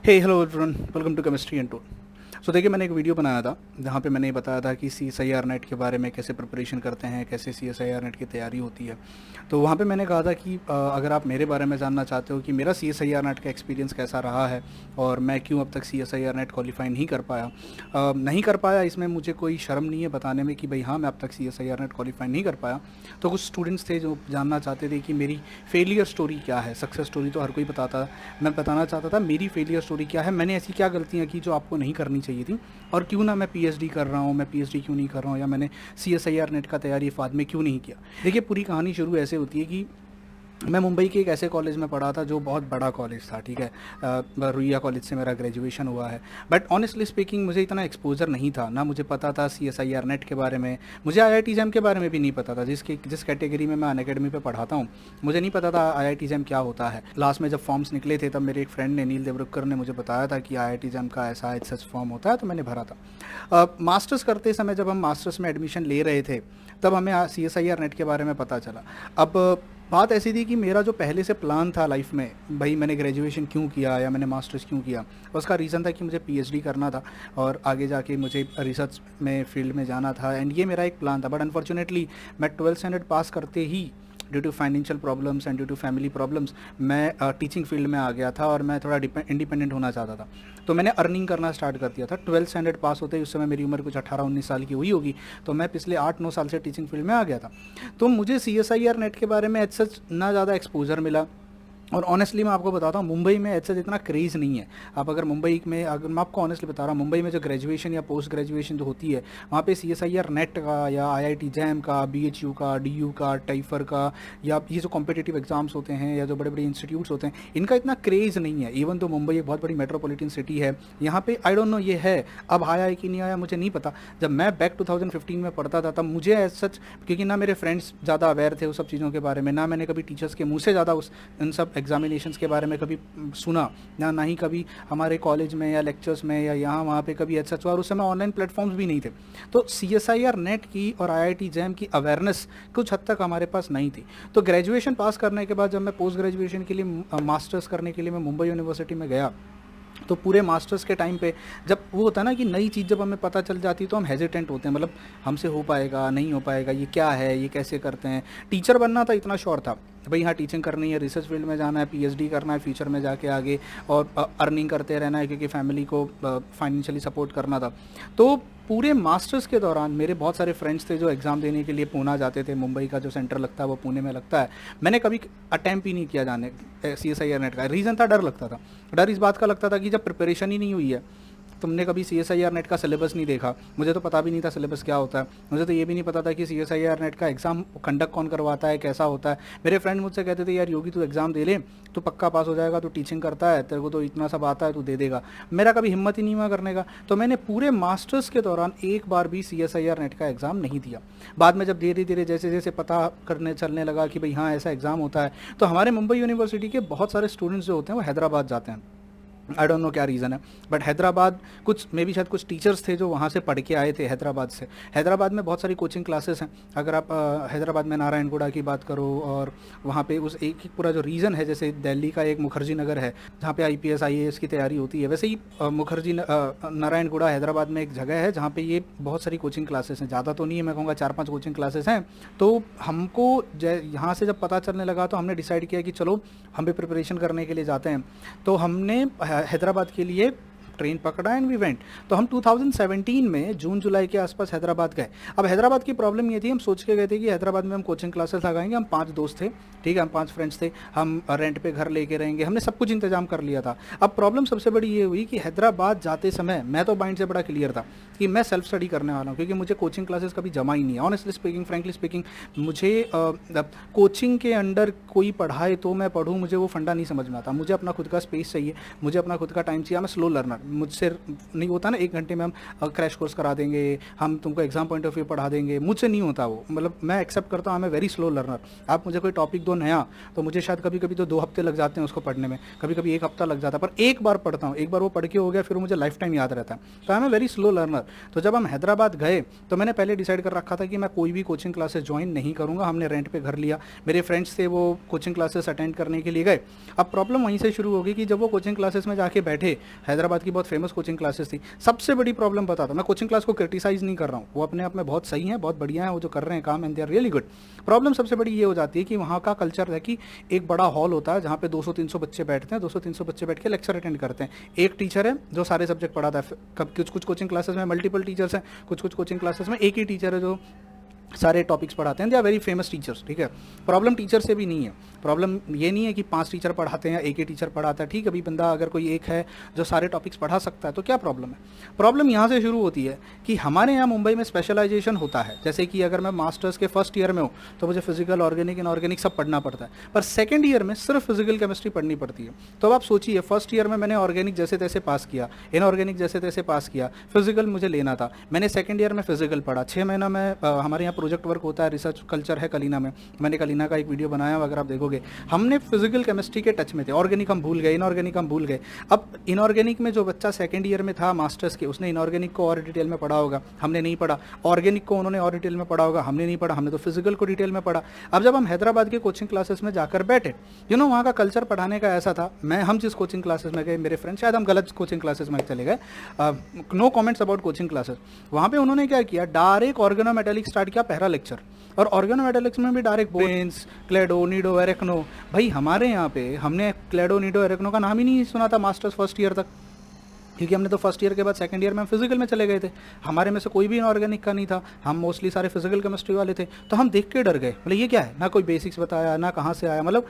Hey hello everyone, welcome to chemistry and tool. So देखिए, मैंने एक वीडियो बनाया था जहाँ पे मैंने ये बताया था कि CSIR नेट के बारे में कैसे प्रिपरेशन करते हैं, कैसे CSIR नेट की तैयारी होती है। तो वहाँ पे मैंने कहा था कि अगर आप मेरे बारे में जानना चाहते हो कि मेरा CSIR नेट का एक्सपीरियंस कैसा रहा है और मैं क्यों अब तक CSIR नेट क्वालिफाई नहीं कर पाया, इसमें मुझे कोई शर्म नहीं है बताने में कि भाई हाँ, मैं अब तक CSIR नेट क्वालिफाई नहीं कर पाया। तो कुछ स्टूडेंट्स थे जो जानना चाहते थे कि मेरी फेलियर स्टोरी क्या है। सक्सेस स्टोरी तो हर कोई बताता, मैं बताना चाहता था मेरी फेलियर स्टोरी क्या है, मैंने ऐसी क्या गलतियाँ की जो आपको नहीं करनी चाहिए थी, और क्यों ना मैं पीएचडी कर रहा हूँ, मैं पीएचडी क्यों नहीं कर रहा हूँ, या मैंने CSIR नेट का तैयारी बाद में क्यों नहीं किया। देखिए, पूरी कहानी शुरू ऐसे होती है कि मैं मुंबई के एक ऐसे कॉलेज में पढ़ा था जो बहुत बड़ा कॉलेज था, ठीक है। रुइया कॉलेज से मेरा ग्रेजुएशन हुआ है। बट ऑनेस्टली स्पीकिंग मुझे इतना एक्सपोजर नहीं था, ना मुझे पता था CSIR नेट के बारे में, मुझे IIT जैम के बारे में भी नहीं पता था। जिस कैटेगरी में मैं अनअकैडमी पे पढ़ाता हूँ, मुझे नहीं पता था IIT जैम क्या होता है। लास्ट में जब फॉर्म्स निकले थे तब मेरे एक फ्रेंड ने, नील देवरुखकर ने, मुझे बताया था कि IIT जैम का ऐसा सच फॉर्म होता है, तो मैंने भरा था। मास्टर्स करते समय जब हम मास्टर्स में एडमिशन ले रहे थे तब हमें CSIR नेट के बारे में पता चला। अब बात ऐसी थी कि मेरा जो पहले से प्लान था लाइफ में, भाई मैंने ग्रेजुएशन क्यों किया या मैंने मास्टर्स क्यों किया, उसका रीज़न था कि मुझे पीएचडी करना था और आगे जाके मुझे रिसर्च में फील्ड में जाना था, एंड ये मेरा एक प्लान था। बट अनफॉर्चुनेटली मैं 12th स्टैंडर्ड पास करते ही, due to financial problems and due to family problems, मैं टीचिंग फील्ड में आ गया था और मैं थोड़ा इंडिपेंडेंट होना चाहता था। तो मैंने अर्निंग करना स्टार्ट कर दिया था 12th स्टैंडर्ड पास होते ही। उस समय मेरी उम्र कुछ 18-19 साल की हुई होगी, तो मैं पिछले 8-9 साल से टीचिंग फील्ड में आ गया था। तो मुझे CSIR नेट के बारे में एज सच ना ज़्यादा एक्सपोजर मिला। और ऑनेस्टली मैं आपको बताता हूँ, मुंबई में ऐसा इतना क्रेज़ नहीं है। आप अगर मुंबई में, अगर मैं आपको ऑनेस्टली बता रहा हूँ, मुंबई में जो ग्रेजुएशन या पोस्ट ग्रेजुएशन जो होती है, वहाँ पे CSIR नेट का या IIT जैम का, BHU का, DU का, टाइफर का, या ये जो कॉम्पिटिटिव एग्जाम्स होते हैं या जो बड़े बड़े इंस्टीट्यूट्स होते हैं, इनका इतना क्रेज़ नहीं है। इवन तो मुंबई एक बहुत बड़ी मेट्रोपॉलिटन सिटी है, यहाँ पे आई डोंट नो ये है, अब आया है कि नहीं आया मुझे नहीं पता। जब मैं बैक 2015 में पढ़ता था तब मुझे एज सच, क्योंकि ना मेरे फ्रेंड्स ज़्यादा अवेयर थे उस सब चीज़ों के बारे में, ना मैंने कभी टीचर्स के मुँह से ज़्यादा इन सब एग्जामिनेशंस के बारे में कभी सुना, ना ही कभी हमारे कॉलेज में या लेक्चर्स में या यहाँ वहाँ पे कभी अच्छा। और उस समय ऑनलाइन प्लेटफॉर्म्स भी नहीं थे। तो CSIR नेट की और IIT जैम की अवेयरनेस कुछ हद तक हमारे पास नहीं थी। तो ग्रेजुएशन पास करने के बाद जब मैं पोस्ट ग्रेजुएशन के लिए, मास्टर्स करने के लिए मैं मुंबई यूनिवर्सिटी में गया, तो पूरे मास्टर्स के टाइम पे जब वो होता है ना कि नई चीज़ जब हमें पता चल जाती है तो हम हेजिटेंट होते हैं, मतलब हमसे हो पाएगा नहीं हो पाएगा, ये क्या है, ये कैसे करते हैं। टीचर बनना था इतना श्योर था, भाई हाँ टीचिंग करनी है, रिसर्च फील्ड में जाना है, पीएचडी करना है फ्यूचर में जाके आगे, और अर्निंग करते रहना है क्योंकि फैमिली को फाइनेंशियली सपोर्ट करना था। तो पूरे मास्टर्स के दौरान मेरे बहुत सारे फ्रेंड्स थे जो एग्ज़ाम देने के लिए पूना जाते थे। मुंबई का जो सेंटर लगता है वो पुणे में लगता है। मैंने कभी अटैम्प्ट ही नहीं किया जाने CSIR नेट का। रीज़न था, डर लगता था। डर इस बात का लगता था कि जब प्रिपरेशन ही नहीं हुई है, तुमने कभी CSIR नेट का सिलेबस नहीं देखा, मुझे तो पता भी नहीं था सिलेबस क्या होता है, मुझे तो ये भी नहीं पता था कि CSIR नेट का एग्ज़ाम कंडक्ट कौन करवाता है, कैसा होता है। मेरे फ्रेंड मुझसे कहते थे, यार योगी तू एग्ज़ाम दे ले, तो पक्का पास हो जाएगा, तो टीचिंग करता है, तेरे को तो इतना सब आता है, तू दे देगा। मेरा कभी हिम्मत ही नहीं हुआ करने का। तो मैंने पूरे मास्टर्स के दौरान एक बार भी CSIR नेट का एग्ज़ाम नहीं दिया। बाद में जब धीरे धीरे जैसे जैसे पता करने चलने लगा कि भाई हाँ ऐसा एग्ज़ाम होता है, तो हमारे मुंबई यूनिवर्सिटी के बहुत सारे स्टूडेंट्स जो होते हैं वो हैदराबाद जाते हैं। आई डोंट नो क्या रीज़न है, बट हैदराबाद, कुछ मे बी शायद कुछ टीचर्स थे जो वहाँ से पढ़ के आए थे हैदराबाद से। हैदराबाद में बहुत सारी कोचिंग क्लासेस हैं। अगर आप हैदराबाद में नारायणगुड़ा की बात करो, और वहाँ पे उस एक पूरा जो रीजन है, जैसे दिल्ली का एक मुखर्जी नगर है जहाँ पे IPS IAS की तैयारी होती है, वैसे ही नारायणगुड़ा हैदराबाद में एक जगह है जहाँ पे ये बहुत सारी कोचिंग क्लासेस हैं। ज़्यादा तो नहीं है, मैं कहूँगा 4-5 कोचिंग क्लासेस हैं। तो हमको यहाँ से जब पता चलने लगा तो हमने डिसाइड किया कि चलो हम भी प्रिपरेशन करने के लिए जाते हैं। तो हमने हैदराबाद के लिए ट्रेन पकड़ा एंड वी वेंट। तो हम 2017 में जून जुलाई के आसपास हैदराबाद गए। अब हैदराबाद की प्रॉब्लम ये थी, हम सोच के गए थे कि हैदराबाद में हम कोचिंग क्लासेस लगाएंगे। हम 5 दोस्त थे, ठीक है, हम 5 फ्रेंड्स थे, हम रेंट पे घर लेके रहेंगे, हमने सब कुछ इंतजाम कर लिया था। अब प्रॉब्लम सबसे बड़ी ये हुई कि हैदराबाद जाते समय मैं तो माइंड से बड़ा क्लियर था कि मैं सेल्फ स्टडी करने वाला हूँ, क्योंकि मुझे कोचिंग क्लासेस कभी जमा ही नहीं है। ऑनेस्टली स्पीकिंग, फ्रेंकली स्पीकिंग, मुझे कोचिंग के अंडर कोई पढ़ाए तो मैं पढ़ूँ, मुझे वो फंडा नहीं समझ में आता। मुझे अपना खुद का स्पेस चाहिए, मुझे अपना खुद का टाइम चाहिए। मैं स्लो लर्नर, मुझसे नहीं होता ना, 1 घंटे में हम क्रैश कोर्स करा देंगे, हम तुमको एग्जाम पॉइंट ऑफ व्यू पढ़ा देंगे, मुझसे नहीं होता वो। मतलब मैं एक्सेप्ट करता हूँ, मैं वेरी स्लो लर्नर। आप मुझे कोई टॉपिक दो नया, तो मुझे शायद कभी कभी तो 2 हफ्ते लग जाते हैं उसको पढ़ने में, कभी कभी 1 हफ्ता लग जाता है, पर एक बार पढ़ता हूँ, एक बार वो पढ़ के हो गया, फिर मुझे लाइफ टाइम याद रहता है। तो I am a very slow learner. तो जब हम हैदराबाद गए तो मैंने पहले डिसाइड कर रखा था कि मैं कोई भी कोचिंग क्लासेस ज्वाइन नहीं करूँगा। हमने रेंट पे घर लिया, मेरे फ्रेंड्स थे वो कोचिंग क्लासेस अटेंड करने के लिए गए। अब प्रॉब्लम वहीं से शुरू होगी कि जब वो कोचिंग क्लासेस में जाके बैठे, हैदराबाद की बहुत फेमस कोचिंग क्लासेस थी। सबसे बड़ी प्रॉब्लम बताता, मैं कोचिंग क्लास को क्रिटिसाइज नहीं कर रहा हूँ, वो अपने आप में बहुत सही है, बहुत बढ़िया है वो जो कर रहे हैं काम, and they are really good. Problem सबसे बड़ी ये हो जाती है कि वहाँ का कल्चर है कि एक बड़ा हॉल होता है जहाँ पे 200-300 बच्चे बैठते हैं, 200-300 बच्चे बैठ के लेक्चर अटेंड करते हैं। एक टीचर है जो सारे सब्जेक्ट पढ़ाता है। कब कुछ कुछ कोचिंग क्लासेस में मल्टीपल टीचर्स हैं, कुछ कुछ कोचिंग क्लासेस में एक ही टीचर है जो सारे टॉपिक्स पढ़ाते हैं। They are very famous teachers, ठीक है। प्रॉब्लम टीचर से भी नहीं है, प्रॉब्लम ये नहीं है कि 5 टीचर पढ़ाते हैं, एक ही टीचर पढ़ाता है, ठीक है। अभी बंदा अगर कोई एक है जो सारे टॉपिक्स पढ़ा सकता है तो क्या प्रॉब्लम है। प्रॉब्लम यहाँ से शुरू होती है कि हमारे यहाँ मुंबई में स्पेशलाइजेशन होता है। जैसे कि अगर मैं मास्टर्स के फर्स्ट ईयर में हूँ तो मुझे फिजिकल, ऑर्गेनिक, इनऑर्गेनिक सब पढ़ना पड़ता है, पर सेकेंड ईयर में सिर्फ फिजिकल केमिस्ट्री पढ़नी पड़ती है। तो अब आप सोचिए, फर्स्ट ईयर में मैंने ऑर्गेनिक जैसे तैसे पास किया, इनऑर्गेनिक जैसे तैसे पास किया, फिजिकल मुझे लेना था, मैंने सेकेंड ईयर में फिजिकल पढ़ा। 6 महीना में हमारे यहाँ प्रोजेक्ट वर्क होता है, रिसर्च कल्चर है कलीना में, मैंने कलीना का एक वीडियो बनाया, अगर आप देखोगे। हमने फिजिकल केमिस्ट्री के टच में थे, ऑर्गेनिक हम भूल गए, इनऑर्गेनिक हम भूल गए। अब इनऑर्गेनिक में जो बच्चा सेकंड ईयर में था मास्टर्स के, उसने इनऑर्गेनिक को और डिटेल में पढ़ा होगा, हमने नहीं पढ़ा। ऑर्गेनिक को उन्होंने और डिटेल में पढ़ा होगा, हमने नहीं पढ़ा, हमने तो फिजिकल को डिटेल में पढ़ा। अब जब हम हैदराबाद के कोचिंग क्लासेस में जाकर बैठे, वहाँ का कल्चर पढ़ाने का ऐसा था, हम जिस कोचिंग क्लासेस में गए, मेरे फ्रेंड, शायद हम गलत कोचिंग क्लासेस में चले गए, no comments about coaching classes. वहाँ पे उन्होंने क्या किया, डायरेक्ट ऑर्गेनोमेटेलिक स्टार्ट किया, पहला लेक्चर, और ऑर्गेनोमेटेलिक्स में भी डायरेक्ट ब्रेन्स, क्लेडो, नीडो, एरेक्नो। भाई हमारे यहाँ पे हमने क्लेडो, नीडो, एरेक्नो का नाम ही नहीं सुना था मास्टर्स फर्स्ट ईयर तक, क्योंकि हमने तो फर्स्ट ईयर के बाद सेकंड ईयर में हम फिजिकल में चले गए थे। हमारे में से कोई भी इनऑर्गेनिक का नहीं था, हम मोस्टली सारे फिजिकल केमिस्ट्री वाले थे। तो हम देख के डर गए, मतलब ये क्या है, ना कोई बेसिक्स बताया, ना कहाँ से आया। मतलब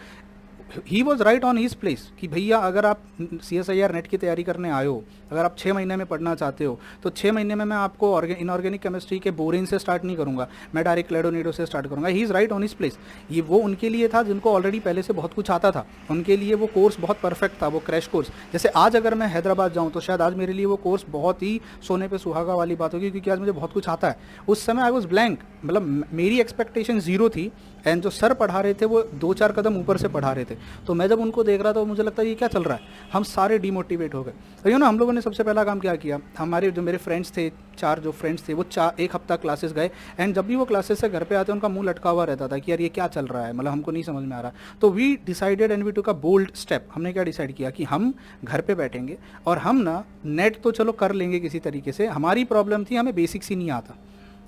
he was right on his place कि भैया अगर आप CSIR नेट की तैयारी करने आए हो, अगर आप 6 महीने में पढ़ना चाहते हो, तो 6 महीने में मैं आपको इनऑर्गेनिक केमिस्ट्री के बोरिन से स्टार्ट नहीं करूँगा, मैं डायरेक्ट क्लेडोनीडो से स्टार्ट करूँगा। He is right on his place. ये वो उनके लिए था जिनको ऑलरेडी पहले से बहुत कुछ आता था, उनके लिए वो कोर्स बहुत परफेक्ट था, वो क्रैश कोर्स। जैसे आज अगर मैं हैदराबाद जाऊँ तो शायद आज मेरे लिए वो कोर्स बहुत ही सोने पे सुहागा वाली बात होगी, क्योंकि आज मुझे बहुत कुछ आता है। उस समय आई वॉज ब्लैंक, मतलब मेरी एक्सपेक्टेशन ज़ीरो थी, एंड जो सर पढ़ा रहे थे वो 2-4 कदम ऊपर से पढ़ा रहे थे। तो मैं जब उनको देख रहा था मुझे लगता है ये क्या चल रहा है, हम सारे डिमोटिवेट हो गए। तो हम लोगों ने सबसे पहला काम क्या किया, हमारे जो मेरे फ्रेंड्स थे, 4 जो फ्रेंड्स थे, वो 1 हफ्ता क्लासेस गए, एंड जब भी वो क्लासेस से घर पे आते उनका मुंह लटका हुआ रहता था कि यार ये क्या चल रहा है, मतलब हमको नहीं समझ में आ रहा। तो we decided and we took a bold step. हमने क्या डिसाइड किया कि हम घर पे बैठेंगे और हम ना नेट तो चलो कर लेंगे किसी तरीके से। हमारी प्रॉब्लम थी, हमें बेसिक्स ही नहीं आता,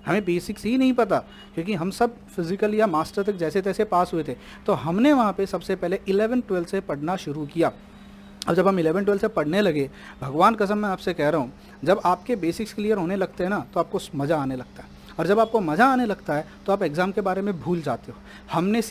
हमें बेसिक्स ही नहीं पता, क्योंकि हम सब फिजिकल या मास्टर तक जैसे तैसे पास हुए थे। तो हमने वहाँ पे सबसे पहले 11-12 से पढ़ना शुरू किया। अब जब हम 11-12 से पढ़ने लगे, भगवान कसम मैं आपसे कह रहा हूँ, जब आपके बेसिक्स क्लियर होने लगते हैं ना तो आपको मज़ा आने लगता है, और जब आपको मज़ा आने लगता है तो आप एग्ज़ाम के बारे में भूल जाते हो। हमने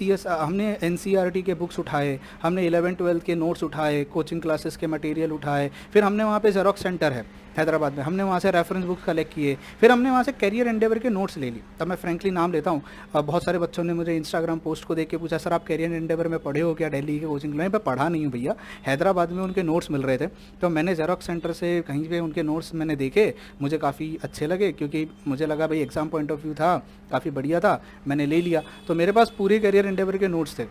NCERT के बुक्स उठाए, हमने 11-12 के नोट्स उठाए, कोचिंग क्लासेस के मटेरियल उठाए, फिर हमने वहाँ पे जेरोक्स सेंटर है हैदराबाद में, हमने वहाँ से रेफरेंस बुक्स कलेक्ट किए, फिर हमने वहाँ से करियर एंडेवर के नोट्स ले लिए। तब मैं फ्रेंकली नाम लेता हूँ, बहुत सारे बच्चों ने मुझे इंस्टाग्राम पोस्ट को देख के पूछा, सर आप करियर एंडेवर में पढ़े हो क्या, दिल्ली के कोचिंग में? पढ़ा नहीं हूँ भैया, हैदराबाद में उनके नोट्स मिल रहे थे, तो मैंने जेरोक्स सेंटर से कहीं पे उनके नोट्स मैंने देखे, मुझे काफ़ी अच्छे लगे, क्योंकि मुझे लगा भाई एग्ज़ाम पॉइंट ऑफ व्यू था, काफ़ी बढ़िया था, मैंने ले लिया। तो मेरे पास पूरे करियर एंडेवर के नोट्स थे,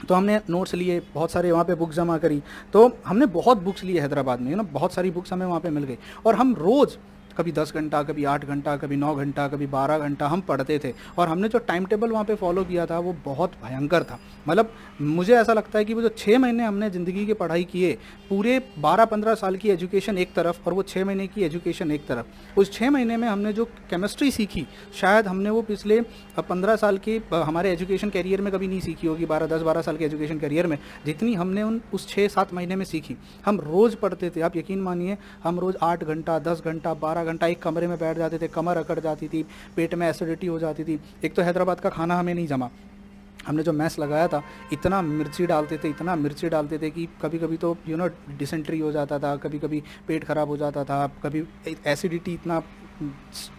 तो हमने नोट्स लिए, बहुत सारे वहाँ पे बुक्स जमा करी। तो हमने बहुत बुक्स लिए हैदराबाद में, बहुत सारी बुक्स हमें वहाँ पे मिल गई, और हम रोज़ कभी 10 घंटा, कभी 8 घंटा, कभी 9 घंटा, कभी 12 घंटा हम पढ़ते थे। और हमने जो टाइम टेबल वहाँ पे फॉलो किया था वो बहुत भयंकर था। मतलब मुझे ऐसा लगता है कि वो जो 6 महीने हमने ज़िंदगी की पढ़ाई किए, पूरे 12-15 साल की एजुकेशन एक तरफ और वो 6 महीने की एजुकेशन एक तरफ, उस 6 महीने में हमने जो केमिस्ट्री सीखी, शायद हमने वो पिछले 15 साल के हमारे एजुकेशन कैरियर में कभी नहीं सीखी होगी, 10-12 साल के एजुकेशन कैरियर में, जितनी हमने उस 6-7 महीने में सीखी। हम रोज़ पढ़ते थे, आप यकीन मानिए, हम रोज़ 8 घंटा, 10 घंटा, 12 घंटा एक कमरे में बैठ जाते थे, कमर अकड़ जाती थी, पेट में एसिडिटी हो जाती थी। एक तो हैदराबाद का खाना हमें नहीं जमा, हमने जो मैस लगाया था इतना मिर्ची डालते थे कि कभी कभी तो डिसेंट्री हो जाता था, कभी कभी पेट ख़राब हो जाता था, कभी एसिडिटी, इतना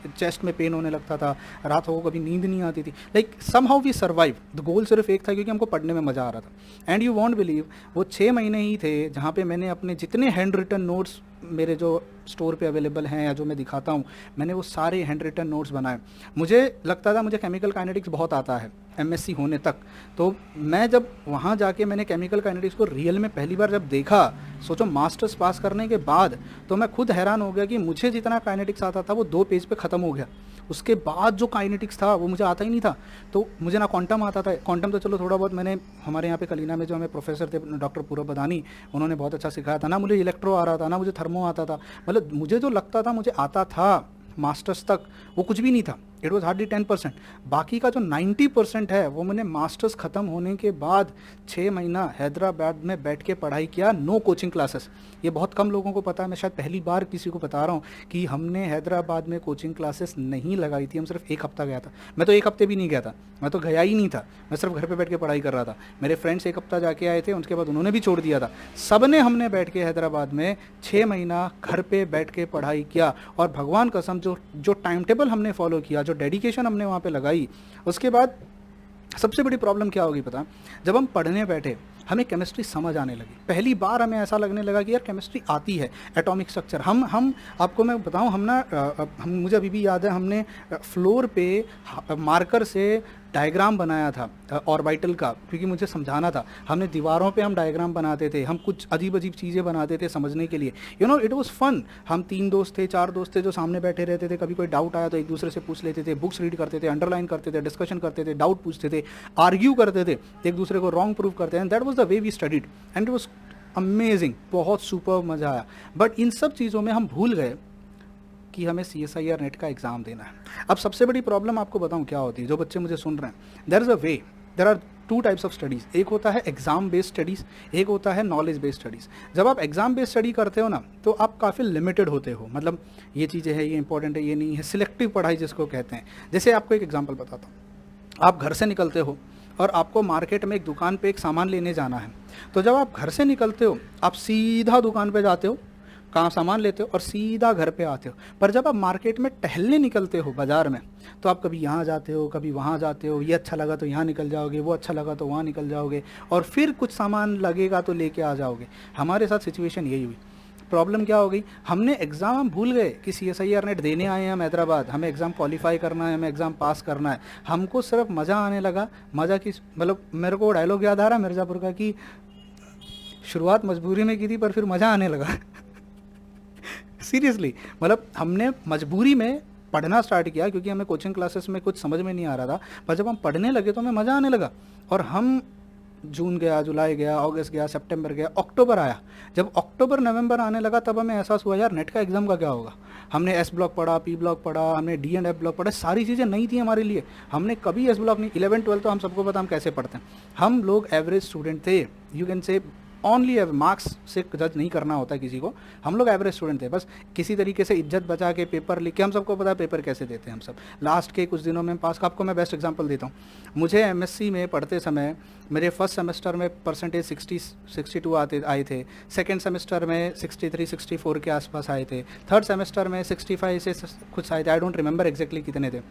चेस्ट में पेन होने लगता था, रात को कभी नींद नहीं आती थी। Like somehow we survive. The goal सिर्फ एक था, क्योंकि हमको पढ़ने में मज़ा आ रहा था। एंड यू वॉन्ट बिलीव, वो 6 महीने ही थे जहाँ पे मैंने अपने जितने हैंड रिटन नोट्स मेरे जो स्टोर पे अवेलेबल हैं या जो मैं दिखाता हूँ, मैंने वो सारे हैंड रिटन नोट्स बनाए। मुझे लगता था मुझे केमिकल काइनेटिक्स बहुत आता है एमएससी होने तक। तो मैं जब वहाँ जाके मैंने केमिकल काइनेटिक्स को रियल में पहली बार जब देखा, सोचो मास्टर्स पास करने के बाद, तो मैं खुद हैरान हो गया कि मुझे जितना काइनेटिक्स आता था वो 2 पेज पे ख़त्म हो गया। उसके बाद जो काइनेटिक्स था वो मुझे आता ही नहीं था। तो मुझे ना क्वांटम आता था, क्वांटम तो चलो थोड़ा बहुत मैंने, हमारे यहाँ पे कलीना में जो हमें प्रोफेसर थे डॉक्टर पूरब बदानी, उन्होंने बहुत अच्छा सिखाया था। ना मुझे इलेक्ट्रो आ रहा था, ना मुझे थर्मो आता था। मतलब मुझे जो लगता था मुझे आता था मास्टर्स तक, वो कुछ भी नहीं था। It was hardly 10%। बाकी का जो 90% है वो मैंने मास्टर्स ख़त्म होने के बाद 6 महीना हैदराबाद में बैठ के पढ़ाई किया, नो कोचिंग क्लासेस। ये बहुत कम लोगों को पता है, मैं शायद पहली बार किसी को बता रहा हूँ कि हमने हैदराबाद में कोचिंग क्लासेस नहीं लगाई थी। हम सिर्फ 1 हफ्ता गया था। मैं तो 1 हफ्ते भी नहीं गया था, मैं तो गया ही नहीं था। मैं सिर्फ घर पर बैठ के पढ़ाई कर रहा था। मेरे फ्रेंड्स 1 हफ्ता जाके आए थे, उसके बाद उन्होंने भी छोड़ दिया था। सब ने हमने बैठ के हैदराबाद में 6 महीना घर पे बैठ के पढ़ाई किया। और भगवान कसम जो टाइम टेबल हमने फॉलो किया, जो डेडिकेशन हमने वहाँ पे लगाई, उसके बाद सबसे बड़ी प्रॉब्लम क्या होगी पता? जब हम पढ़ने बैठे हमें केमिस्ट्री समझ आने लगी। पहली बार हमें ऐसा लगने लगा कि यार केमिस्ट्री आती है, एटॉमिक स्ट्रक्चर। हम आपको मैं बताऊं, हम मुझे अभी भी याद है, हमने फ्लोर पे मार्कर से डायग्राम बनाया था ऑर्बिटल का, क्योंकि मुझे समझाना था। हमने दीवारों पे हम डायग्राम बनाते थे, हम कुछ अजीब अजीब चीज़ें बनाते थे समझने के लिए। It was fun. हम 3 दोस्त थे, 4 दोस्त थे जो सामने बैठे रहते थे। कभी कोई डाउट आया तो एक दूसरे से पूछ लेते थे, बुक्स रीड करते थे, अंडरलाइन करते थे, डिस्कशन करते थे, डाउट पूछते थे, आर्ग्यू करते थे, एक दूसरे को रॉन्ग प्रूव करते हैं। That was the way we studied and it was amazing. बहुत सुपर मज़ा आया। बट इन सब चीज़ों में हम भूल गए कि हमें CSIR नेट का एग्ज़ाम देना है। अब सबसे बड़ी प्रॉब्लम आपको बताऊं क्या होती है, जो बच्चे मुझे सुन रहे हैं, there are 2 types of studies. एक होता है एग्ज़ाम बेस्ड स्टडीज़, एक होता है नॉलेज बेस्ड स्टडीज़। जब आप एग्ज़ाम बेस्ड स्टडी करते हो ना, तो आप काफ़ी लिमिटेड होते हो। मतलब ये चीज़ें हैं, ये इंपॉर्टेंट है, ये नहीं है। सिलेक्टिव पढ़ाई जिसको कहते हैं। जैसे आपको एक एग्जाम्पल बताता हूँ। आप घर से निकलते हो और आपको मार्केट में एक दुकान पे एक सामान लेने जाना है। तो जब आप घर से निकलते हो, आप सीधा दुकान पे जाते हो, कहाँ सामान लेते हो और सीधा घर पे आते हो। पर जब आप मार्केट में टहलने निकलते हो बाज़ार में, तो आप कभी यहाँ जाते हो, कभी वहाँ जाते हो। ये अच्छा लगा तो यहाँ निकल जाओगे, वो अच्छा लगा तो वहाँ निकल जाओगे, और फिर कुछ सामान लगेगा तो लेके आ जाओगे। हमारे साथ सिचुएशन यही हुई। प्रॉब्लम क्या हो गई, हमने एग्ज़ाम हम भूल गए कि CSIR नेट देने आए हैं हम हैदराबाद, हमें एग्ज़ाम क्वालिफाई करना है, हमें एग्ज़ाम पास करना है। हमको सिर्फ मज़ा आने लगा। मज़ा की मतलब, मेरे को डायलॉग याद आ रहा मिर्ज़ापुर का कि शुरुआत मजबूरी में की थी पर फिर मज़ा आने लगा। सीरियसली, मतलब हमने मजबूरी में पढ़ना स्टार्ट किया क्योंकि हमें कोचिंग क्लासेस में कुछ समझ में नहीं आ रहा था। पर जब हम पढ़ने लगे तो हमें मज़ा आने लगा। और हम जून गया, जुलाई गया, अगस्त गया, सितंबर गया, अक्टूबर आया। जब अक्टूबर नवंबर आने लगा तब हमें एहसास हुआ यार नेट का एग्ज़ाम का क्या होगा। हमने S ब्लॉक पढ़ा, P ब्लॉक पढ़ा, हमने D एंड F ब्लॉक पढ़ा। सारी चीज़ें नई थी हमारे लिए। हमने कभी S ब्लॉक नहीं, 11 12 तो हम सबको पता हम कैसे पढ़ते हैं। हम लोग एवरेज स्टूडेंट थे, you can say only marks से जज नहीं करना होता किसी को। हम लोग एवरेज स्टूडेंट थे, बस किसी तरीके से इज्जत बचा के पेपर लिख के, हम सबको पता है पेपर कैसे देते हैं हम सब। लास्ट के कुछ दिनों में पास। आपको मैं बेस्ट एग्जांपल देता हूँ। मुझे MSc में पढ़ते समय मेरे फर्स्ट सेमेस्टर में परसेंटेज 62 आए थे। सेकेंड सेमेस्टर में 63 64 के आसपास आए थे। थर्ड सेमेस्टर में 65 से कुछ आए थे। आई डोंट रिमेंबर एग्जैक्टली कितने थे।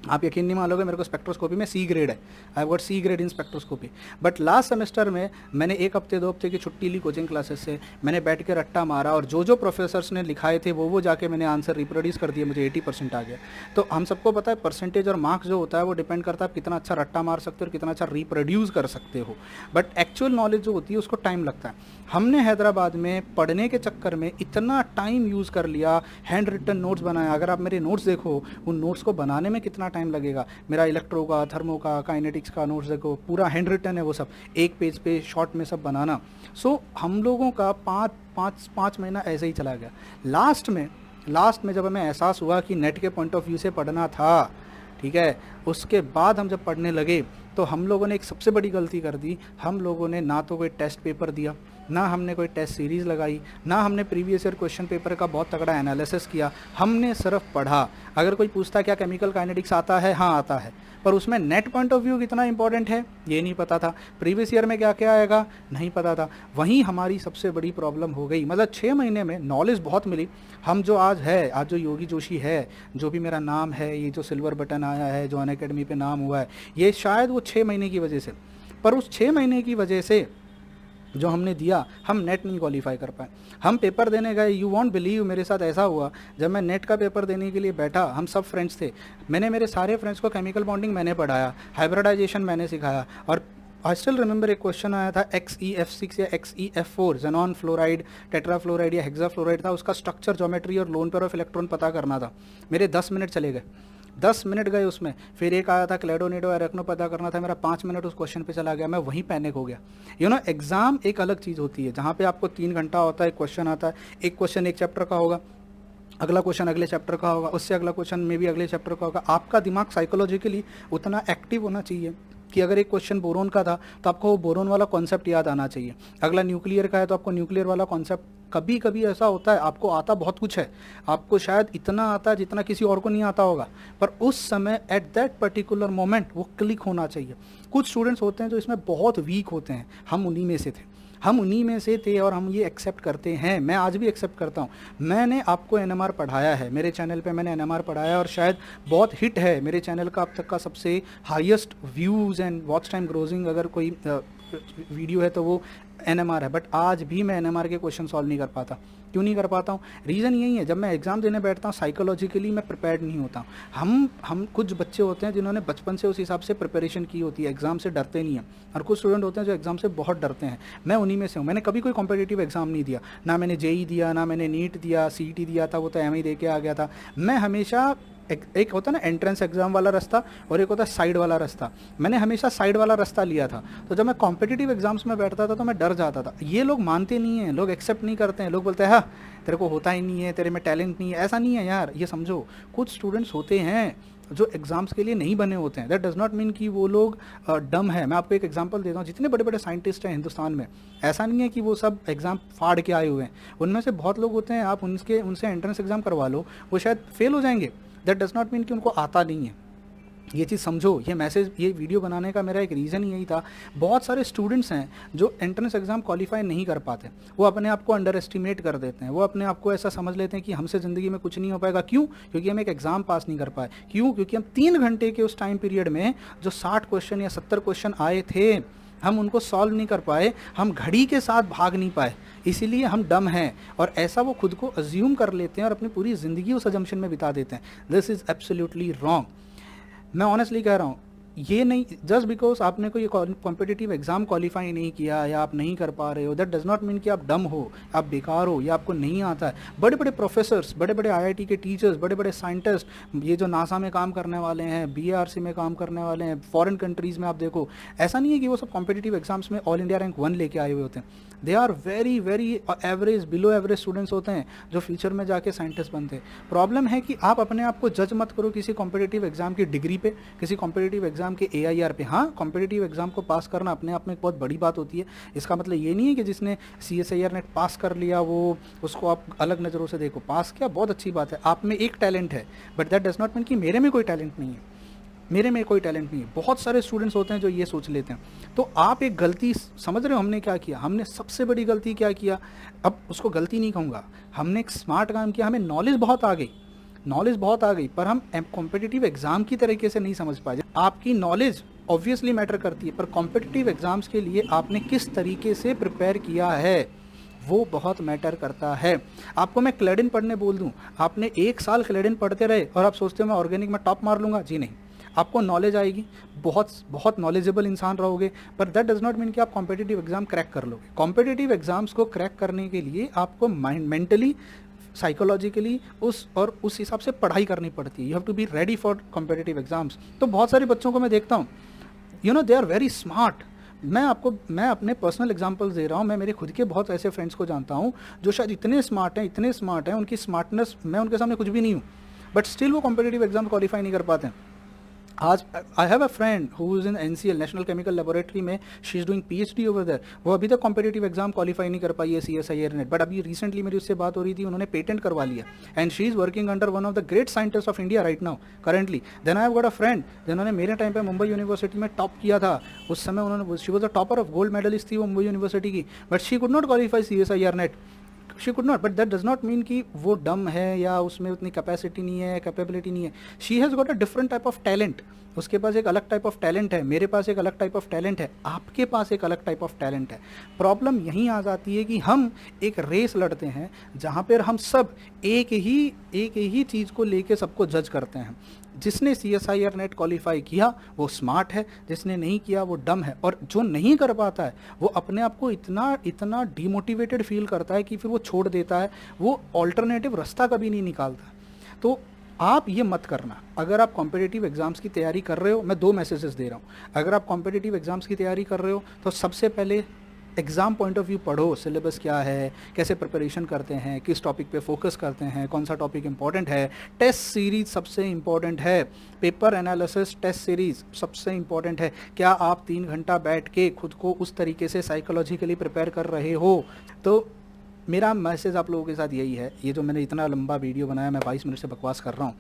आप यकीन नहीं मानोगे, मेरे को स्पेक्ट्रोस्कोपी में C ग्रेड है। I got C grade in spectroscopy. But last semester में मैंने 1 हफ्ते 2 हफ्ते की छुट्टी ली कोचिंग क्लासेस से। मैंने बैठ के रट्टा मारा और जो प्रोफेसर्स ने लिखाए थे वो जाके मैंने आंसर रिप्रोड्यूस कर दिए। मुझे 80% आ गया। तो हम सबको पता है परसेंटेज और मार्क्स जो होता है वो डिपेंड करता है आप कितना अच्छा रट्टा मार सकते हो और कितना अच्छा रिप्रोड्यूस कर सकते हो। बट एक्चुअल नॉलेज जो होती है उसको टाइम लगता है। हमने हैदराबाद में पढ़ने के चक्कर में इतना टाइम यूज़ कर लिया, हैंड रिटन नोट्स बनाया। अगर आप मेरे नोट्स देखो, उन नोट्स को बनाने में कितना टाइम लगेगा। मेरा इलेक्ट्रो का, थर्मो का, काइनेटिक्स का नोट्स देखो, पूरा हैंड रिटन है वो सब, 1 पेज पे शॉर्ट में सब बनाना। सो हम लोगों का 5 महीना ऐसे ही चला गया। लास्ट में जब हमें एहसास हुआ कि नेट के पॉइंट ऑफ व्यू से पढ़ना था, ठीक है, उसके बाद हम जब पढ़ने लगे तो हम लोगों ने एक सबसे बड़ी गलती कर दी। हम लोगों ने ना तो कोई टेस्ट पेपर दिया, ना हमने कोई टेस्ट सीरीज़ लगाई, ना हमने प्रीवियस ईयर क्वेश्चन पेपर का बहुत तगड़ा एनालिसिस किया। हमने सिर्फ पढ़ा। अगर कोई पूछता क्या केमिकल काइनेटिक्स आता है, हाँ आता है, पर उसमें नेट पॉइंट ऑफ व्यू कितना इंपॉर्टेंट है ये नहीं पता था। प्रीवियस ईयर में क्या क्या आएगा नहीं पता था। वहीं हमारी सबसे बड़ी प्रॉब्लम हो गई। मतलब 6 महीने में नॉलेज बहुत मिली। हम जो आज जो योगी जोशी है, जो भी मेरा नाम है, ये जो सिल्वर बटन आया है, जो अनअकैडमी पे नाम हुआ है, ये शायद वो 6 महीने की वजह से। पर उस 6 महीने की वजह से जो हमने दिया, हम नेट नहीं क्वालिफाई कर पाए। हम पेपर देने गए, यू वॉन्ट बिलीव मेरे साथ ऐसा हुआ, जब मैं नेट का पेपर देने के लिए बैठा, हम सब फ्रेंड्स थे, मैंने मेरे सारे फ्रेंड्स को केमिकल बॉन्डिंग मैंने पढ़ाया, हाइब्रिडाइजेशन मैंने सिखाया, और आई स्टिल रिमेंबर एक क्वेश्चन आया था XeF6 या XeF4, जेनॉन फ्लोराइड, टेट्राफ्लोराइड या हेक्साफ्लोराइड था, उसका स्ट्रक्चर, ज्योमेट्री और लोन पेयर ऑफ इलेक्ट्रॉन पता करना था। मेरे 10 मिनट चले गए, 10 मिनट गए उसमें। फिर एक आया था क्लेडोनेडो एरेक्नो पता करना था, मेरा 5 मिनट उस क्वेश्चन पे चला गया, मैं वहीं पैनिक हो गया। एग्ज़ाम एक अलग चीज़ होती है जहाँ पे आपको 3 घंटा होता है, एक क्वेश्चन आता है, एक क्वेश्चन एक चैप्टर का होगा, अगला क्वेश्चन अगले चैप्टर का होगा, उससे अगला क्वेश्चन में भी अगले चैप्टर का होगा। आपका दिमाग साइकोलॉजिकली उतना एक्टिव होना चाहिए कि अगर एक क्वेश्चन बोरोन का था तो आपको वो बोरोन वाला कॉन्सेप्ट याद आना चाहिए, अगला न्यूक्लियर का है तो आपको न्यूक्लियर वाला कॉन्सेप्ट। कभी कभी ऐसा होता है आपको आता बहुत कुछ है, आपको शायद इतना आता है जितना किसी और को नहीं आता होगा, पर उस समय एट दैट पर्टिकुलर मोमेंट वो क्लिक होना चाहिए। कुछ स्टूडेंट्स होते हैं जो इसमें बहुत वीक होते हैं, हम उन्हीं में से थे, हम उन्हीं में से थे और हम ये एक्सेप्ट करते हैं। मैं आज भी एक्सेप्ट करता हूँ। मैंने आपको NMR पढ़ाया है, मेरे चैनल पे मैंने NMR पढ़ाया और शायद बहुत हिट है मेरे चैनल का अब तक का सबसे highest views and watch time ग्रोजिंग अगर कोई वीडियो है तो वो NMR है। बट आज भी मैं NMR के क्वेश्चन सॉल्व नहीं कर पाता। क्यों नहीं कर पाता हूँ? रीज़न यही है, जब मैं एग्ज़ाम देने बैठता हूँ साइकोलॉजिकली मैं प्रिपेयर्ड नहीं होता हूँ। हम कुछ बच्चे होते हैं जिन्होंने बचपन से उस हिसाब से प्रिपरेशन की होती है, एग्ज़ाम से डरते नहीं हैं, और कुछ स्टूडेंट होते हैं जो एग्ज़ाम से बहुत डरते हैं। मैं उन्हीं में से हूँ। मैंने कभी कोई कॉम्पिटिटिव एग्ज़ाम नहीं दिया, ना मैंने JEE दिया, ना मैंने नीट दिया, CET दिया था, वो तो MI दे के आ गया था। मैं हमेशा एक होता है ना एंट्रेंस एग्जाम वाला रास्ता और एक होता है साइड वाला रास्ता, मैंने हमेशा साइड वाला रास्ता लिया था। तो जब मैं कॉम्पिटिटिव एग्जाम्स में बैठता था तो मैं डर जाता था। ये लोग मानते नहीं हैं, लोग एक्सेप्ट नहीं करते हैं, लोग बोलते हैं हाँ तेरे को होता ही नहीं है, तेरे में टैलेंट नहीं है। ऐसा नहीं है यार, ये समझो, कुछ स्टूडेंट्स होते हैं जो एग्ज़ाम्स के लिए नहीं बने होते हैं। दैट डज़ नॉट मीन कि वो लोग डम है। मैं आपको एक एग्जांपल देता हूँ, जितने बड़े बड़े साइंटिस्ट हैं हिंदुस्तान में, ऐसा नहीं है कि वो सब एग्ज़ाम फाड़ के आए हुए हैं। उनमें से बहुत लोग होते हैं, आप उनसे एंट्रेंस एग्ज़ाम करवा लो, वो शायद फेल हो जाएंगे। दैट डज़ नॉट मीन कि उनको आता नहीं है। ये चीज़ समझो। ये मैसेज, ये वीडियो बनाने का मेरा एक रीज़न यही था। बहुत सारे स्टूडेंट्स हैं जो एंट्रेंस एग्ज़ाम क्वालिफाई नहीं कर पाते, वो अपने आप को अंडर एस्टिमेट कर देते हैं, वो अपने आप को ऐसा समझ लेते हैं कि हमसे ज़िंदगी में कुछ नहीं हो पाएगा। क्यों? क्योंकि हम एक एग्ज़ाम पास नहीं कर पाए। क्यों? क्योंकि हम 3 घंटे के उस टाइम पीरियड में जो 60 क्वेश्चन या 70 क्वेश्चन आए थे, हम उनको सॉल्व नहीं कर पाए, हम घड़ी के साथ भाग नहीं पाए, इसीलिए हम डम हैं। और ऐसा वो खुद को अज्यूम कर लेते हैं और अपनी पूरी ज़िंदगी उस अजम्पशन में बिता देते हैं। This is absolutely wrong. मैं ऑनेस्टली कह रहा हूँ, ये नहीं जस्ट बिकॉज आपने कोई कॉम्पिटिटिव एग्जाम क्वालिफाई नहीं किया या आप नहीं कर पा रहे हो, दैट डज़ नॉट मीन कि आप डम हो, आप बेकार हो या आपको नहीं आता है। बड़े बड़े प्रोफेसर्स, बड़े बड़े IIT के टीचर्स, बड़े बड़े साइंटिस्ट, ये जो नासा में काम करने वाले हैं, BARC में काम करने वाले हैं, फॉरेन कंट्रीज़ में आप देखो, ऐसा नहीं है कि वो सब कॉम्पिटिटिव एग्जाम्स में ऑल इंडिया रैंक 1 लेके आए हुए होते हैं। They are very very average, below average students होते हैं जो फ्यूचर में जाके साइंटिस्ट बनते हैं। प्रॉब्लम है कि आप अपने आप को जज मत करो किसी कॉम्पिटिटिव एग्जाम की डिग्री पे, किसी कॉम्पिटिटिव एग्जाम के AIR पे। हाँ, कॉम्पिटिटिव एग्जाम को पास करना अपने आप में एक बहुत बड़ी बात होती है। इसका मतलब ये नहीं है कि जिसने CSIR नेट पास कर लिया वो उसको आप अलग नज़रों से देखो। पास किया बहुत अच्छी बात है, आप में एक टैलेंट है, but that does not mean कि मेरे में कोई टैलेंट नहीं है, मेरे में कोई टैलेंट नहीं है। बहुत सारे स्टूडेंट्स होते हैं जो ये सोच लेते हैं। तो आप एक गलती समझ रहे हो हमने क्या किया? हमने सबसे बड़ी गलती क्या किया? अब उसको गलती नहीं कहूँगा, हमने एक स्मार्ट काम किया। हमें नॉलेज बहुत आ गई, पर हम कॉम्पिटिटिव एग्जाम की तरीके से नहीं समझ पाए। आपकी नॉलेज ऑब्वियसली मैटर करती है, पर कॉम्पिटिटिव एग्जाम्स के लिए आपने किस तरीके से प्रिपेयर किया है वो बहुत मैटर करता है। आपको मैं क्लेडिन पढ़ने बोल दूं, आपने 1 साल क्लेडिन पढ़ते रहे और आप सोचते हो मैं ऑर्गेनिक में टॉप मार लूँगा, जी नहीं। आपको नॉलेज आएगी, बहुत नॉलेजेबल इंसान रहोगे, पर दैट डज नॉट मीन कि आप कॉम्पिटिटिव एग्जाम क्रैक कर लोगे। कॉम्पिटिटिव एग्जाम्स को क्रैक करने के लिए आपको मेंटली, साइकोलॉजिकली उस हिसाब से पढ़ाई करनी पड़ती है। You have to be ready for competitive exams. तो बहुत सारे बच्चों को मैं देखता हूँ, दे आर वेरी स्मार्ट। मैं अपने पर्सनल एग्जांपल्स दे रहा हूँ। मैं मेरे खुद के बहुत ऐसे फ्रेंड्स को जानता हूँ जो शायद इतने स्मार्ट हैं, उनकी स्मार्टनेस, मैं उनके सामने कुछ भी नहीं हूँ, बट स्टिल वो कॉम्पिटिटिव एग्जाम क्वालिफाई नहीं कर पाते हैं। आज I have a friend who is in NCL, national chemical laboratory में, she is doing PhD over there. वो अभी तक कॉम्पिटिटिव एग्जाम क्वालिफाई नहीं कर पाई है CSIR नेट, बट अभी रिसेंटली मेरी उससे बात हो रही थी, उन्होंने पेटेंट करवा लिया and she is working under one of the great scientist of India right now currently. Then I have got a friend जिन्होंने मेरे टाइम पे मुंबई यूनिवर्सिटी में टॉप किया था। उस समय उन्होंने, she was a topper of, gold medallist थी वो मुंबई यूनिवर्सिटी की, but she could not qualify CSIR NET. She could not, but that does not mean कि वो डम है या उसमें उतनी कैपेसिटी नहीं है, कैपेबिलिटी नहीं है. She has got a different type of talent. उसके पास एक अलग टाइप ऑफ टैलेंट है, मेरे पास एक अलग टाइप ऑफ टैलेंट है, आपके पास एक अलग टाइप ऑफ टैलेंट है. प्रॉब्लम यहीं आ जाती है कि हम एक रेस लड़ते हैं जहाँ पर हम सब एक ही चीज़ को लेके सबको जज करते हैं. जिसने CSIR नेट क्वालिफाई किया वो स्मार्ट है, जिसने नहीं किया वो डम है. और जो नहीं कर पाता है वो अपने आप को इतना डीमोटिवेटेड फील करता है कि फिर वो छोड़ देता है, वो ऑल्टरनेटिव रास्ता कभी नहीं निकालता. तो आप ये मत करना. अगर आप कॉम्पिटिटिव एग्ज़ाम्स की तैयारी कर रहे हो, मैं 2 मैसेजेस दे रहा हूँ. अगर आप कॉम्पिटिटिव एग्ज़ाम्स की तैयारी कर रहे हो तो सबसे पहले एग्ज़ाम पॉइंट ऑफ व्यू पढ़ो, सिलेबस क्या है, कैसे प्रिपरेशन करते हैं, किस टॉपिक पे फोकस करते हैं, कौन सा टॉपिक इंपॉर्टेंट है. टेस्ट सीरीज़ सबसे इंपॉर्टेंट है, पेपर एनालिसिस टेस्ट सीरीज़ सबसे इंपॉर्टेंट है. क्या आप 3 घंटा बैठ के खुद को उस तरीके से साइकोलॉजिकली प्रिपेयर कर रहे हो? तो मेरा मैसेज आप लोगों के साथ यही है. ये जो मैंने इतना लंबा वीडियो बनाया, मैं 22 मिनट से बकवास कर रहा हूँ.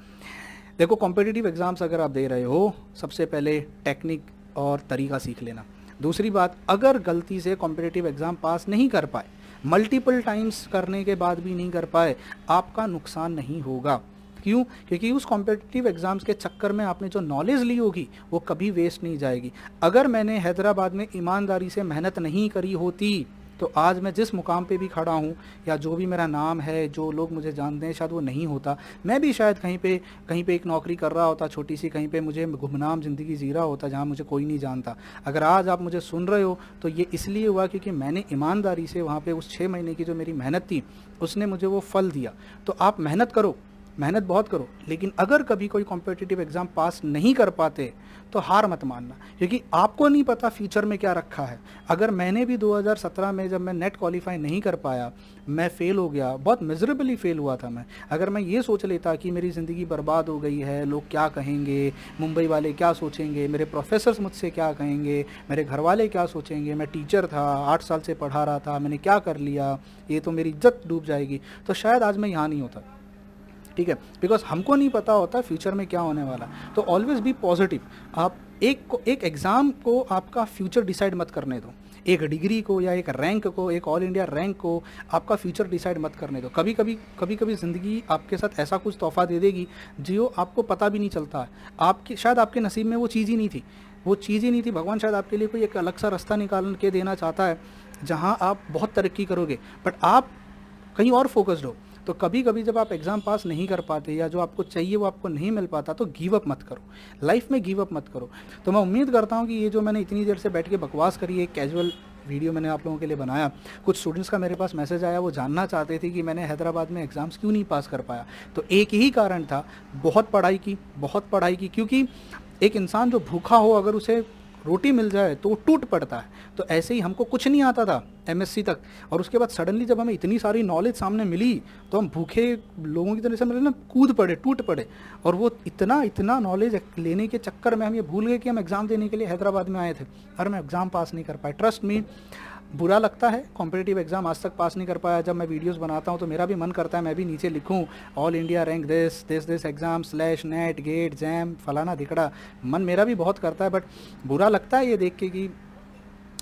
देखो, कॉम्पिटिटिव एग्ज़ाम्स अगर आप दे रहे हो, सबसे पहले टेक्निक और तरीका सीख लेना. दूसरी बात, अगर गलती से कॉम्पिटिटिव एग्ज़ाम पास नहीं कर पाए, मल्टीपल टाइम्स करने के बाद भी नहीं कर पाए, आपका नुकसान नहीं होगा. क्यों? क्योंकि उस कॉम्पिटिटिव एग्ज़ाम्स के चक्कर में आपने जो नॉलेज ली होगी वो कभी वेस्ट नहीं जाएगी. अगर मैंने हैदराबाद में ईमानदारी से मेहनत नहीं करी होती तो आज मैं जिस मुकाम पे भी खड़ा हूँ या जो भी मेरा नाम है, जो लोग मुझे जानते हैं, शायद वो नहीं होता. मैं भी शायद कहीं पे एक नौकरी कर रहा होता छोटी सी, कहीं पे मुझे गुमनाम ज़िंदगी जी रहा होता जहाँ मुझे कोई नहीं जानता. अगर आज आप मुझे सुन रहे हो तो ये इसलिए हुआ क्योंकि मैंने ईमानदारी से वहाँ पे उस 6 महीने की जो मेरी मेहनत थी उसने मुझे वो फल दिया. तो आप मेहनत करो, मेहनत बहुत करो, लेकिन अगर कभी कोई कॉम्पिटिटिव एग्ज़ाम पास नहीं कर पाते तो हार मत मानना, क्योंकि आपको नहीं पता फ्यूचर में क्या रखा है. अगर मैंने भी 2017 में जब मैं नेट क्वालिफाई नहीं कर पाया, मैं फ़ेल हो गया, बहुत मिजरेबली फ़ेल हुआ था मैं. अगर मैं ये सोच लेता कि मेरी ज़िंदगी बर्बाद हो गई है, लोग क्या कहेंगे, मुंबई वाले क्या सोचेंगे, मेरे प्रोफेसर्स मुझसे क्या कहेंगे, मेरे घर वाले क्या सोचेंगे, मैं टीचर था, 8 साल से पढ़ा रहा था, मैंने क्या कर लिया, ये तो मेरी इज्जत डूब जाएगी, तो शायद आज मैं यहाँ नहीं होता. ठीक है, बिकॉज हमको नहीं पता होता फ्यूचर में क्या होने वाला. तो ऑलवेज बी पॉजिटिव. आप एक एग्ज़ाम को आपका फ्यूचर डिसाइड मत करने दो. एक डिग्री को या एक रैंक को, एक ऑल इंडिया रैंक को आपका फ्यूचर डिसाइड मत करने दो. कभी कभी ज़िंदगी आपके साथ ऐसा कुछ तोहफा दे देगी जो आपको पता भी नहीं चलता है. शायद आपके नसीब में वो चीज़ ही नहीं थी. भगवान शायद आपके लिए कोई एक अलग सा रास्ता निकाल के देना चाहता है जहाँ आप बहुत तरक्की करोगे, बट आप कहीं और फोकस्ड हो. तो कभी कभी जब आप एग्ज़ाम पास नहीं कर पाते या जो आपको चाहिए वो आपको नहीं मिल पाता, तो गिव अप मत करो. लाइफ में गिव अप मत करो. तो मैं उम्मीद करता हूँ कि ये जो मैंने इतनी देर से बैठ के बकवास करी, एक कैजुअल वीडियो मैंने आप लोगों के लिए बनाया. कुछ स्टूडेंट्स का मेरे पास मैसेज आया, वो जानना चाहते थे कि मैंने हैदराबाद में एग्ज़ाम्स क्यों नहीं पास कर पाया. तो एक ही कारण था, बहुत पढ़ाई की. क्योंकि एक इंसान जो भूखा हो, अगर उसे रोटी मिल जाए तो वो टूट पड़ता है. तो ऐसे ही हमको कुछ नहीं आता था MSc तक, और उसके बाद सडनली जब हमें इतनी सारी नॉलेज सामने मिली तो हम भूखे लोगों की तरह से मतलब ना कूद पड़े, टूट पड़े. और वो इतना नॉलेज लेने के चक्कर में हम ये भूल गए कि हम एग्ज़ाम देने के लिए हैदराबाद में आए थे और मैं एग्ज़ाम पास नहीं कर पाए. ट्रस्ट मी, बुरा लगता है. कॉम्पिटिटिव एग्ज़ाम आज तक पास नहीं कर पाया. जब मैं वीडियोस बनाता हूँ तो मेरा भी मन करता है मैं भी नीचे लिखूँ all India rank this exam /NET GATE JAM फलाना धिकड़ा. मन मेरा भी बहुत करता है, बट बुरा लगता है ये देख के कि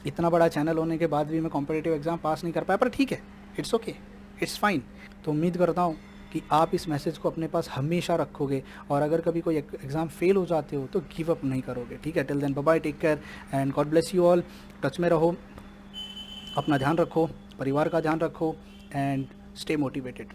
इतना बड़ा चैनल होने के बाद भी मैं कॉम्पिटिटिव एग्ज़ाम पास नहीं कर पाया. पर ठीक है, इट्स ओके, इट्स फाइन. तो उम्मीद करता हूँ कि आप इस मैसेज को अपने पास हमेशा रखोगे, और अगर कभी कोई एग्ज़ाम फेल हो जाते हो तो गिव अप नहीं करोगे. ठीक है, till then bye bye, take care and God bless you all. Touch में रहो, अपना ध्यान रखो, परिवार का ध्यान रखो, एंड स्टे मोटिवेटेड.